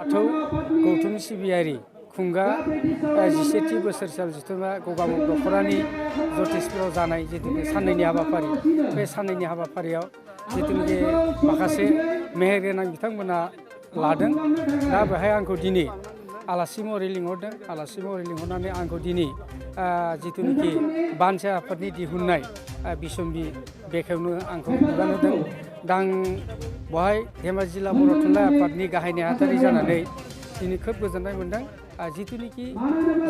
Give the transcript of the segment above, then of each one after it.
बाथौ गौथुम सिबियारि खुंगा 17थि बोसोरसाल जुथुमा गगामुख दख'रानि जथेस्थ' जानाय जिथुनिखि साननैनि हाबाफारि बे साननैनि हाबाफारियाव जिथुनिखि माखासे मेहेरगोनां बिथांमोना लादों। दा बेहाय आंखौ दिनै आलासि महरै लिंहरदों। आलासि महरै लिंहरनानै आंखौ दिनै जिथुनिखि बानसा आफादनि दिहुननाय बिसम्बि बेखेवनो आंखौ बिबान होदों। दा आं बेवहाय धेमाजि जिल्ला बर' थुनलाइ आफादनि गाहाय नेहाथारि जानानै दिनै खोब गोजोननाय मोन्दों। जिथुनिखि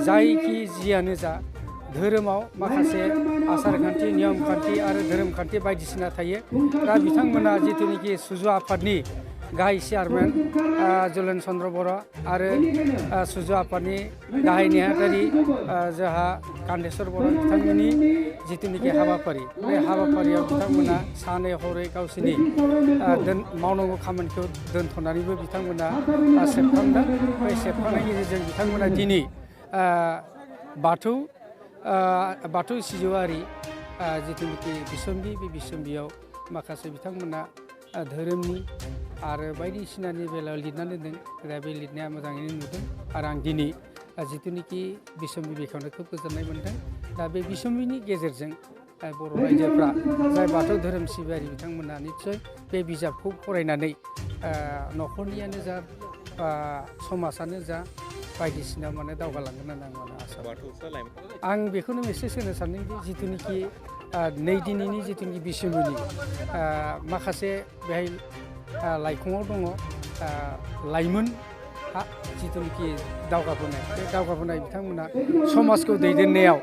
जायखि जियानो जा धोरोमाव माखासे आसार खान्थि नियम खान्थि आरो धोरोम खान्थि बायदिसिना थायो। दा बिथांमोना जिथुनिखि सुजु आफादनि गाहाय चेयारमेन जलेन चन्द्र बर' आरो सुजु आफादनि गाहाय नेहाथारि जोंहा कान्देस्वर बर' बिथांमोननि जिथुनिखि हाबाफारि बे हाबाफारियाव बिथांमोना सानै हरै गावसोरनि मावनांगौ खामानिखौ दोनथ'नानैबो बिथांमोना सेबखांदों। बे सेबखांनायनि गेजेरजों बिथांमोना दिनै बाथौ सिजौआरि जिथुनिखि बिसम्बि बे बिसम्बियाव माखासे बिथांमोना धोरोमनि आरो बायदिसिनानि बेलायाव लिरनानै दोनदों। दा बे लिरनाया मोजाङैनो नुदों आरो आं दिनै जिथुनिखि बिसम्बि बेखेवनो खोब गोजोननाय मोन्दों। दा बे बिसम्बिनि गेजेरजों बर' रायजोफ्रा जाय बाथौ धोरोम सिबियारि बिथांमोना निस्सय बे बिजाबखौ फरायनानै न'खरनियानो जा समाजानो जा बायदिसिना माने दावगालांगोन होननानै आं आसा खालामो। आं बेखौनो मेसेज होनो सानदोंदि जिथुनिखि नै दिनैनि जिथुनिखि बिसम्बिनि माखासे बेहाय लाइखङाव दङ लाइमोन जिथुनिखि दावगाबोनाय बे दावगाबोनाय बिथांमोना समाजखौ दैदेननायाव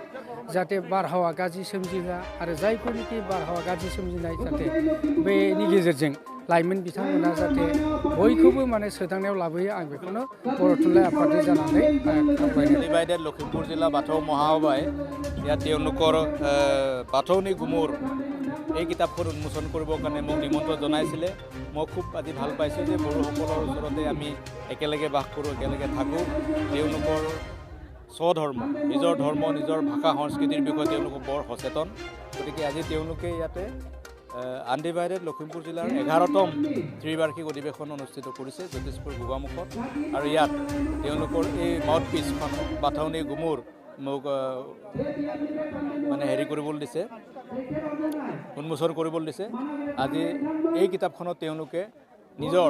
जाहाथे बारहावा गाज्रि सोमजिहोआ आरो जायफोरनिखि बारहावा गाज्रि सोमजिनाय जाहाथे बेनि गेजेरजों लाइमोन बिथांमोना जाहाथे बयखौबो माने सोदांनायाव लाबोयो। आं बेखौनो बर' थुनलाइ आफादनि जानानै ডিভাইডেড লখিমপুৰ জিলা বাথৌ মহাসভাই ইয়াত তেওঁলোকৰ বাথৌনি গুমুৰ এই কিতাপখন উন্মোচন কৰিবৰ কাৰণে মোক নিমন্ত্ৰণ জনাইছিলে। মই খুব আজি ভাল পাইছোঁ যে বড়োসকলৰ ওচৰতে আমি একেলগে বাস কৰোঁ, একেলগে থাকোঁ। তেওঁলোকৰ স্বধৰ্ম নিজৰ ধৰ্ম নিজৰ ভাষা সংস্কৃতিৰ বিষয়ে তেওঁলোক বৰ সচেতন। গতিকে আজি তেওঁলোকে ইয়াতে আনডিভাইডেড লখিমপুৰ জিলাৰ 11তম ত্ৰিবাৰ্ষিক অধিৱেশন অনুষ্ঠিত কৰিছে জ্যোতিষপুৰ গোগামুখত। আৰু ইয়াত তেওঁলোকৰ এই মাউথপিছখন বাথৌনি গুমুৰ মোক মানে কৰিবলৈ দিছে, উন্মোচন কৰিবলৈ দিছে। আজি এই কিতাপখনত তেওঁলোকে নিজৰ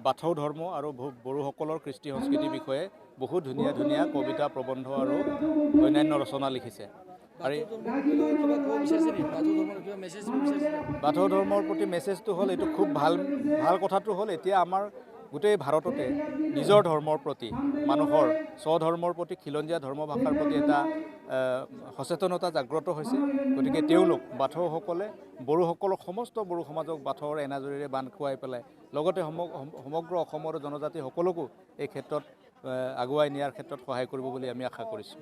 বাথৌ ধৰ্ম আৰু বড়োসকলৰ কৃষ্টি সংস্কৃতিৰ বিষয়ে বহুত ধুনীয়া ধুনীয়া কবিতা প্ৰবন্ধ আৰু অন্যান্য ৰচনা লিখিছে। আৰু বাথৌ ধৰ্মৰ প্ৰতি মেছেজটো হ'ল এইটো খুব ভাল কথাটো হ'ল এতিয়া আমাৰ গোটেই ভাৰততে নিজৰ ধৰ্মৰ প্ৰতি মানুহৰ স্বধৰ্মৰ প্ৰতি খিলঞ্জীয়া ধৰ্ম ভাষাৰ প্ৰতি এটা সচেতনতা জাগ্ৰত হৈছে। গতিকে তেওঁলোক বাথৌসকলে বড়োসকলক সমস্ত বড়ো সমাজক বাথৌৰ এনাজৰীৰে বান্ধ খুৱাই পেলাই লগতে সমগ্ৰ অসমৰ জনজাতি সকলোকো এই ক্ষেত্ৰত আগুৱাই নিয়াৰ ক্ষেত্ৰত সহায় কৰিব বুলি আমি আশা কৰিছোঁ।